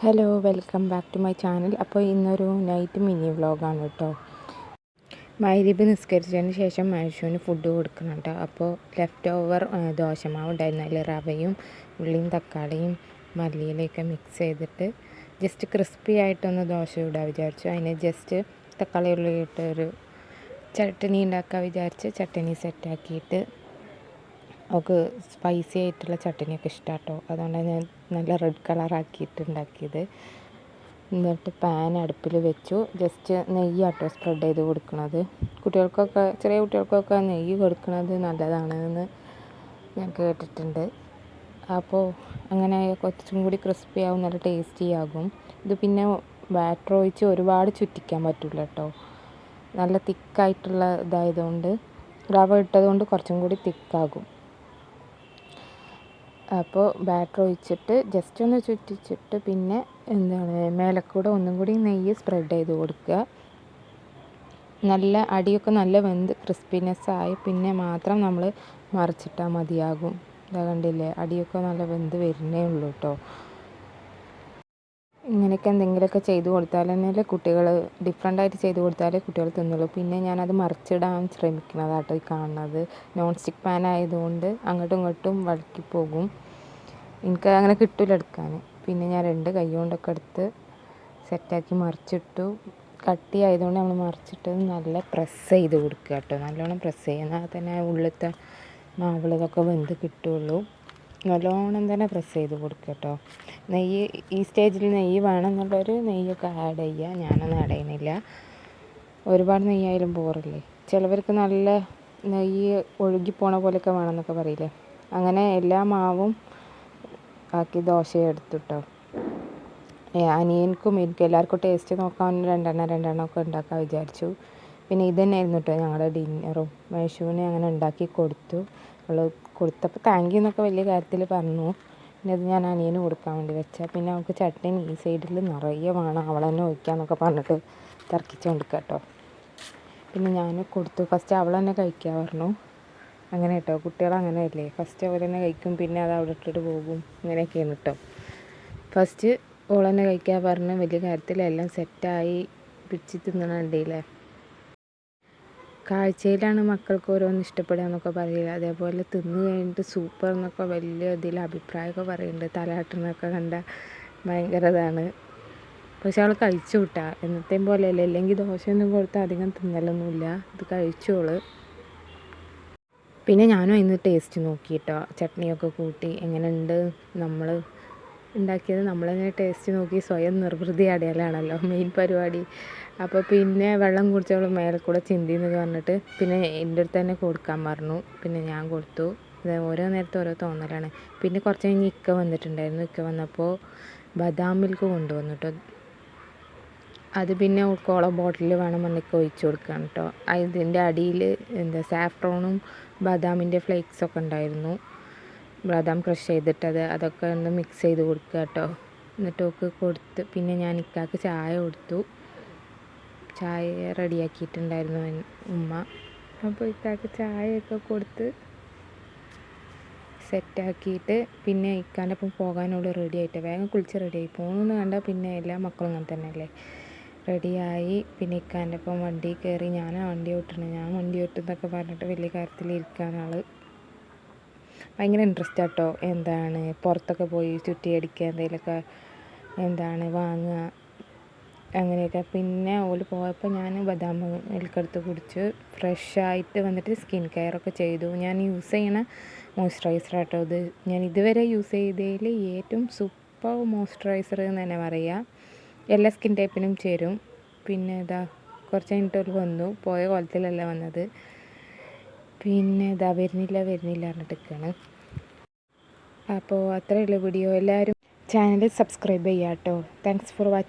Hello, welcome back to my channel. അപ്പോൾ ഇന്നൊരു night mini വ്ളോഗാണ് കേട്ടോ. മഗ്‌രിബ് നിസ്കരിച്ചതിന് ശേഷം മനുഷ്യന് ഫുഡ് കൊടുക്കണം കേട്ടോ. അപ്പോൾ ലെഫ്റ്റ് ഓവർ ദോശമാവ് ഉണ്ടായിരുന്നു. അതിൽ റവയും ഉള്ളിയും തക്കാളിയും മല്ലിയിലൊക്കെ മിക്സ് ചെയ്തിട്ട് ജസ്റ്റ് ക്രിസ്പി ആയിട്ടൊന്ന് ദോശ ഇടാൻ വിചാരിച്ചു. അതിന് ജസ്റ്റ് തക്കാളി ഉള്ളി ഇട്ട് ഒരു ചട്ടണി ഉണ്ടാക്കാൻ വിചാരിച്ച് ചട്ടണി സെറ്റാക്കിയിട്ട് അവൾക്ക് സ്പൈസി ആയിട്ടുള്ള ചട്ടണിയൊക്കെ ഇഷ്ടമാണ് കേട്ടോ. അതുകൊണ്ടാണ് ഞാൻ നല്ല റെഡ് കളറാക്കിയിട്ട് ഉണ്ടാക്കിയത്. എന്നിട്ട് പാൻ അടുപ്പിൽ വെച്ചു. ജസ്റ്റ് നെയ്യാട്ടോ സ്പ്രെഡ് ചെയ്ത് കൊടുക്കുന്നത്. കുട്ടികൾക്കൊക്കെ, ചെറിയ കുട്ടികൾക്കൊക്കെ നെയ്യ് കൊടുക്കുന്നത് നല്ലതാണെന്ന് ഞാൻ കേട്ടിട്ടുണ്ട്. അപ്പോൾ അങ്ങനെ കുറച്ചും കൂടി ക്രിസ്പി ആവും, നല്ല ടേസ്റ്റി ആകും. ഇത് പിന്നെ ബാറ്റർ ഒഴിച്ച് ഒരുപാട് ചുറ്റിക്കാൻ പറ്റില്ല കേട്ടോ. നല്ല തിക്കായിട്ടുള്ള ഇതായതുകൊണ്ട്, റവ ഇട്ടതുകൊണ്ട് കുറച്ചും കൂടി തിക്കാകും. അപ്പോൾ ബാറ്റർ ഒഴിച്ചിട്ട് ജസ്റ്റ് ഒന്ന് ചുറ്റിച്ചിട്ട് പിന്നെ മേലക്കൂടെ ഒന്നും കൂടി നെയ്യ് സ്പ്രെഡ് ചെയ്ത് കൊടുക്കുക. നല്ല അടിയൊക്കെ നല്ല വെന്ത് ക്രിസ്പിനെസ് ആയി പിന്നെ മാത്രം നമ്മൾ മറിച്ചിട്ടാൽ മതിയാകും. ഇതാ കണ്ടില്ലേ, അടിയൊക്കെ നല്ല വെന്ത് വരുന്നേ ഉള്ളൂ കേട്ടോ. ഇങ്ങനെയൊക്കെ എന്തെങ്കിലുമൊക്കെ ചെയ്ത് കൊടുത്താൽ തന്നെ കുട്ടികൾ ഡിഫറെൻ്റായിട്ട് ചെയ്ത് കൊടുത്താലേ കുട്ടികൾ തിന്നുള്ളൂ. പിന്നെ ഞാനത് മറിച്ചിടാൻ ശ്രമിക്കുന്നതാട്ടോ ഈ കാണുന്നത്. നോൺ സ്റ്റിക്ക് പാൻ ആയതുകൊണ്ട് അങ്ങോട്ടും ഇങ്ങോട്ടും വഴക്കി പോകും. എനിക്ക് അങ്ങനെ കിട്ടില്ല എടുക്കാൻ. പിന്നെ ഞാൻ 2 കൈ കൊണ്ടൊക്കെ എടുത്ത് സെറ്റാക്കി മറിച്ചിട്ടു. കട്ടി ആയതുകൊണ്ട് നമ്മൾ മറിച്ചിട്ട് നല്ല പ്രസ് ചെയ്ത് കൊടുക്കുക കേട്ടോ. നല്ലോണം പ്രസ് ചെയ്യുന്നാൽ തന്നെ ഉള്ളിലത്തെ മാവുള്ളതൊക്കെ വെന്ത് കിട്ടുള്ളൂ. നല്ലോണം തന്നെ പ്രസ് ചെയ്ത് കൊടുക്കുക കേട്ടോ. നെയ്യ് ഈ സ്റ്റേജിൽ നെയ്യ് വേണമെന്നുള്ളൊരു നെയ്യൊക്കെ ആഡ് ചെയ്യുക. ഞാനൊന്നും ആഡ് ചെയ്യുന്നില്ല. ഒരുപാട് നെയ്യായാലും ബോറല്ലേ. ചിലവർക്ക് നല്ല നെയ്യ് ഒഴുകിപ്പോണ പോലെയൊക്കെ വേണമെന്നൊക്കെ പറയില്ലേ. അങ്ങനെ എല്ലാ മാവും ആക്കി ദോശ എടുത്തു കേട്ടോ. അനിയൻക്കും എനിക്കും എല്ലാവർക്കും ടേസ്റ്റ് നോക്കാൻ രണ്ടെണ്ണം ഒക്കെ ഉണ്ടാക്കാൻ വിചാരിച്ചു. പിന്നെ ഇത് തന്നെയായിരുന്നു കേട്ടോ ഞങ്ങളുടെ ഡിന്നറും. മേശുവിനെ അങ്ങനെ ഉണ്ടാക്കി കൊടുത്തു. അവൾ കൊടുത്തപ്പോൾ താങ്ക് യു എന്നൊക്കെ വലിയ കാര്യത്തിൽ പറഞ്ഞു. പിന്നെ അത് ഞാൻ അനിയന് കൊടുക്കാൻ വേണ്ടി വെച്ചാൽ പിന്നെ അവൾക്ക് ചട്ടനി ഈ സൈഡിൽ നിറയെ വേണം, അവൾ തന്നെ ഒഴിക്കാമെന്നൊക്കെ പറഞ്ഞിട്ട് തർക്കിച്ച് കൊടുക്കുക കേട്ടോ. പിന്നെ ഞാൻ കൊടുത്തു. ഫസ്റ്റ് അവൾ തന്നെ കഴിക്കാൻ പറഞ്ഞു. അങ്ങനെ കേട്ടോ, കുട്ടികൾ അങ്ങനെയല്ലേ, ഫസ്റ്റ് അവർ തന്നെ കഴിക്കും, പിന്നെ അത് അവിടെ ഇട്ടിട്ട് പോകും. അങ്ങനെയൊക്കെയാണ് കേട്ടോ. ഫസ്റ്റ് ഓൾ തന്നെ കഴിക്കാൻ പറഞ്ഞ് വലിയ കാര്യത്തിലെല്ലാം സെറ്റായി പിടിച്ച് തിന്നണുണ്ടല്ലേ. കാഴ്ചയിലാണ് മക്കൾക്ക് ഓരോന്ന് ഇഷ്ടപ്പെടുക എന്നൊക്കെ പറയുക. അതേപോലെ തിന്ന് കഴിഞ്ഞിട്ട് സൂപ്പർ എന്നൊക്കെ വലിയ ഇതിൽ അഭിപ്രായമൊക്കെ പറയുന്നുണ്ട്. തലയാട്ടുന്നതൊക്കെ കണ്ട ഭയങ്കര ഇതാണ്. പക്ഷെ അവൾ കഴിച്ചു വിട്ടാ, എന്നത്തെയും പോലെയല്ലേ. അല്ലെങ്കിൽ ദോശയൊന്നും കൊടുത്താൽ അധികം തിന്നലൊന്നുമില്ല. ഇത് കഴിച്ചോള്. പിന്നെ ഞാനും അതിന് ടേസ്റ്റ് നോക്കി കേട്ടോ. ചട്നിയൊക്കെ കൂട്ടി എങ്ങനെയുണ്ട് നമ്മൾ ഉണ്ടാക്കിയത്, നമ്മൾ തന്നെ ടേസ്റ്റ് നോക്കി സ്വയം നിർവൃതി അടയലാണല്ലോ മെയിൻ പരിപാടി. അപ്പോൾ പിന്നെ വെള്ളം കുടിച്ചവൾ മേലെ കൂടെ ചിന്തിയെന്ന് പറഞ്ഞിട്ട് പിന്നെ എൻ്റെ അടുത്ത് തന്നെ കൊടുക്കാൻ പറഞ്ഞു. പിന്നെ ഞാൻ കൊടുത്തു. ഓരോ നേരത്തെ ഓരോ തോന്നലാണ്. പിന്നെ കുറച്ച് കഴിഞ്ഞ് ഇക്ക വന്നിട്ടുണ്ടായിരുന്നു. ഇക്ക വന്നപ്പോൾ ബദാം മിൽക്ക് കൊണ്ടുവന്നു കേട്ടോ. അത് പിന്നെ കോള ബോട്ടിൽ വേണം എന്നൊക്കെ ഒഴിച്ചു കൊടുക്കുകയാണ് കേട്ടോ. ഇതിൻ്റെ അടിയിൽ സാഫ്രോണും ബദാമിൻ്റെ ഫ്ലേക്സൊക്കെ ഉണ്ടായിരുന്നു. ബദാം ക്രഷ് ചെയ്തിട്ടത് അതൊക്കെ ഒന്ന് മിക്സ് ചെയ്ത് കൊടുക്കുക കേട്ടോ. എന്നിട്ട് ഒക്കെ കൊടുത്ത് പിന്നെ ഞാൻ ഇക്കാക്ക് ചായ കൊടുത്തു. ചായ റെഡിയാക്കിയിട്ടുണ്ടായിരുന്നു ഉമ്മ. അപ്പോൾ ഇക്കാക്ക് ചായയൊക്കെ കൊടുത്ത് സെറ്റാക്കിയിട്ട് പിന്നെ ഇക്കാൻ്റെ ഒപ്പം പോകാനോട് റെഡി ആയിട്ട് വേഗം കുളിച്ച് റെഡിയായി പോകുന്നു കണ്ടാൽ പിന്നെ എല്ലാ മക്കളും അങ്ങനെ തന്നെയല്ലേ. റെഡിയായി പിന്നെ ഇക്കാൻ്റെ ഒപ്പം വണ്ടി കയറി. ഞാനാ വണ്ടി ഓട്ടുന്നത്, ഞാൻ വണ്ടി ഓട്ടുന്നൊക്കെ പറഞ്ഞിട്ട് വലിയ കാര്യത്തിലിരിക്കുകയാണ് ആൾ. ഭയങ്കര ഇൻട്രസ്റ്റ് ആട്ടോ. പുറത്തൊക്കെ പോയി ചുറ്റിയടിക്കുക, എന്തെങ്കിലുമൊക്കെ വാങ്ങുക, അങ്ങനെയൊക്കെ. പിന്നെ ഓല് പോയപ്പോൾ ഞാൻ ബദാം മിൽക്കെടുത്ത് കുടിച്ച് ഫ്രഷായിട്ട് വന്നിട്ട് സ്കിൻ കെയറൊക്കെ ചെയ്തു. ഞാൻ യൂസ് ചെയ്യണ മോയ്സ്ചറൈസർ ആട്ടോ ഇത്. ഞാൻ ഇതുവരെ യൂസ് ചെയ്തതിൽ ഏറ്റവും സൂപ്പർ മോയ്സ്ചറൈസർ എന്ന് തന്നെ പറയാം. എല്ലാ സ്കിൻ ടൈപ്പിനും ചേരും. പിന്നെ കുറച്ച് കഴിഞ്ഞിട്ട് വന്നു, പോയ കോലത്തിലല്ല വന്നത്. പിന്നെ വരുന്നില്ല പറഞ്ഞിട്ട് നിൽക്കുകയാണ്. അപ്പോൾ അത്രയുള്ള വീഡിയോ. എല്ലാവരും ചാനൽ സബ്സ്ക്രൈബ് ചെയ്യാം കേട്ടോ. Thanks for watching.